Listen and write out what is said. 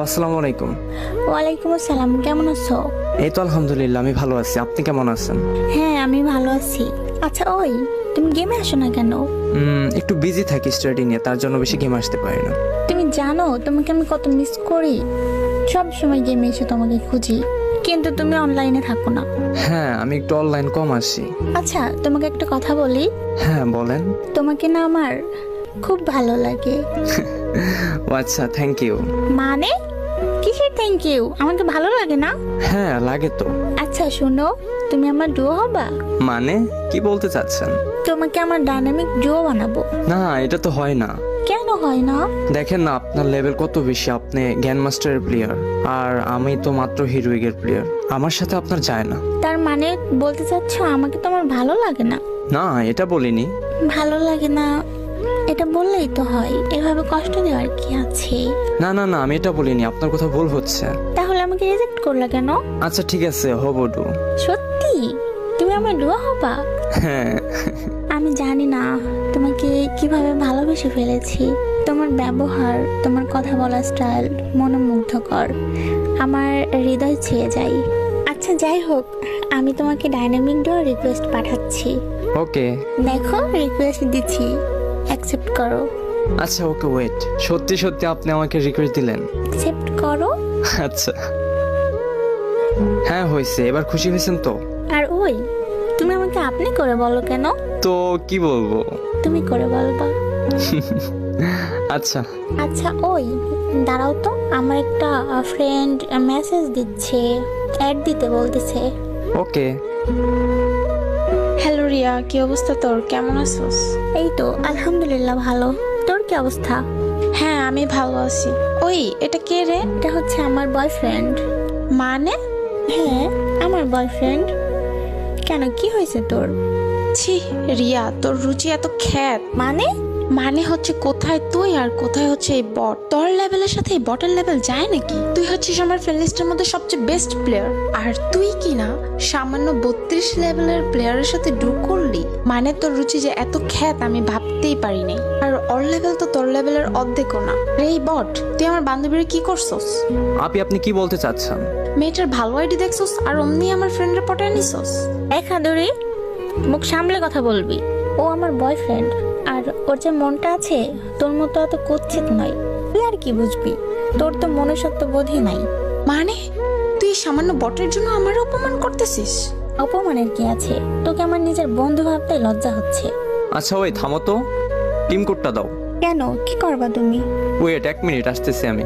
আসসালামু আলাইকুম। ওয়ালাইকুম আসসালাম, কেমন আছো? এই তো আলহামদুলিল্লাহ, আমি ভালো আছি। আপনি কেমন আছেন? হ্যাঁ, আমি ভালো আছি। আচ্ছা ওই, তুমি গেমে আসো না কেন? একটু বিজি থাকি স্টাডি নিয়ে, তার জন্য বেশি গেম আসতে পারি না। তুমি জানো তোমাকে আমি কত মিস করি। সব সময় গেমে এসে তোমাকে খুঁজি, কিন্তু তুমি অনলাইনে থাকো না। হ্যাঁ, আমি একটু অনলাইন কম আসি। আচ্ছা, তোমাকে একটা কথা বলি। হ্যাঁ বলেন। তোমাকে না আমার খুব ভালো লাগে। ও আচ্ছা, থ্যাংক ইউ। মানে কিসের থ্যাংক ইউ? আমাকে ভালো লাগে না? হ্যাঁ লাগে তো। আচ্ছা শোনো, তুমি আমার ডুও হবা। মানে কি বলতে চাচ্ছেন? তোমাকে আমার ডাইনামিক ডুও বানাবো। না, এটা তো হয় না। কেন হয় না? দেখেন না, আপনার লেভেল কত বেশি। আপনি গ্র্যান্ড মাস্টারের প্লেয়ার, আর আমি তো মাত্র হিরোইকের প্লেয়ার। আমার সাথে আপনার যায় না। তার মানে বলতে চাচ্ছ আমাকে তোমার ভালো লাগে না? না, এটা বলিনি। ভালো লাগে না এটা বললেই তো হয়, এভাবে কষ্ট দেওয়ার কি আছে? না না না, আমি এটা বলিনি। আপনার কথা ভুল হচ্ছে। তাহলে আমাকে রিজেক্ট করলা কেন? আচ্ছা ঠিক আছে, হবো ডু। সত্যি তুমি আমার ডুয়া হবা? হ্যাঁ। আমি জানি না তোমাকে কিভাবে ভালোবেসে ফেলেছি। তোমার ব্যবহার, তোমার কথা বলার স্টাইল মনোমুগ্ধকর, আমার হৃদয় ছুঁয়ে যায়। আচ্ছা যাই হোক, আমি তোমাকে ডাইনামিক ডুয়া রিকোয়েস্ট পাঠাচ্ছি। ওকে। দেখো রিকোয়েস্ট দিচ্ছি, অ্যাকসেপ্ট করো। আচ্ছা ওকে, ওয়েট। সত্যি সত্যি আপনি আমাকে রিকোয়েস্ট দিলেন? অ্যাকসেপ্ট করো। আচ্ছা হ্যাঁ, হয়েছে। এবার খুশি হয়েছেন তো? আর ওই, তুমি আমাকে আপনি করে বলো কেন? তো কি বলবো? তুমি করে বলবা। আচ্ছা। আচ্ছা ওই, দাঁড়াও তো, আমার একটা ফ্রেন্ড মেসেজ দিচ্ছে, অ্যাড দিতে বলতেছে। ওকে। হ্যালো রিয়া, কি অবস্থা তোর? কেমন আছিস? এই তো আলহামদুলিল্লাহ ভালো। তোর কি অবস্থা? হ্যাঁ, আমি ভালো আছি। ওই, এটা কে রে? এটা হচ্ছে আমার বয়ফ্রেন্ড। মানে? হ্যাঁ, আমার বয়ফ্রেন্ড। কেন, কি হয়েছে তোর? ছি রিয়া, তোর রুচি এত খ্যাত। মানে? মানে হচ্ছে কোথায় তুই আর কোথায় হচ্ছে এই বট? তোর লেভেলের সাথে এই বটের লেভেল যায় নাকি? তুই হচ্ছিস আমার ফ্রেন্ড লিস্টের মধ্যে সবচেয়ে বেস্ট প্লেয়ার, আর তুই কি না সামান্য 32 লেভেলের প্লেয়ারের সাথে ডু করলি? মানে তোর রুচি যে এত খ্যাত আমি ভাবতেই পারিনি। আর ওর লেভেল তো তোর লেভেলের অর্ধেকও না রে। এই বট, তুই আমার বান্ধবীর কি করছস? আপনি কি বলতে চাচ্ছেন? মেয়েটার ভালো আইডি দেখছস আর অমনি আমার ফ্রেন্ডের পটায় নিছস? এক হাদুরি, মুখ সামলে কথা বলবি। ও আমার বয়ফ্রেন্ড, আর ওর যে মনটা আছে তোর মতো এত কুৎসিত নয়। তুই আর কি বুঝবি? তোর তো মনুষ্যত্ব বোধই নাই। মানে তুই এই সামান্য বটের জন্য আমার অপমান করতেছিস? অপমানের কি আছে? তোকে আমার নিজের বন্ধু ভাবতে লজ্জা হচ্ছে। আচ্ছা ওই থামো তো, টিম কোডটা দাও। কেন, কি করবা তুমি? ওয়েট, 1 মিনিট আসতেছি আমি।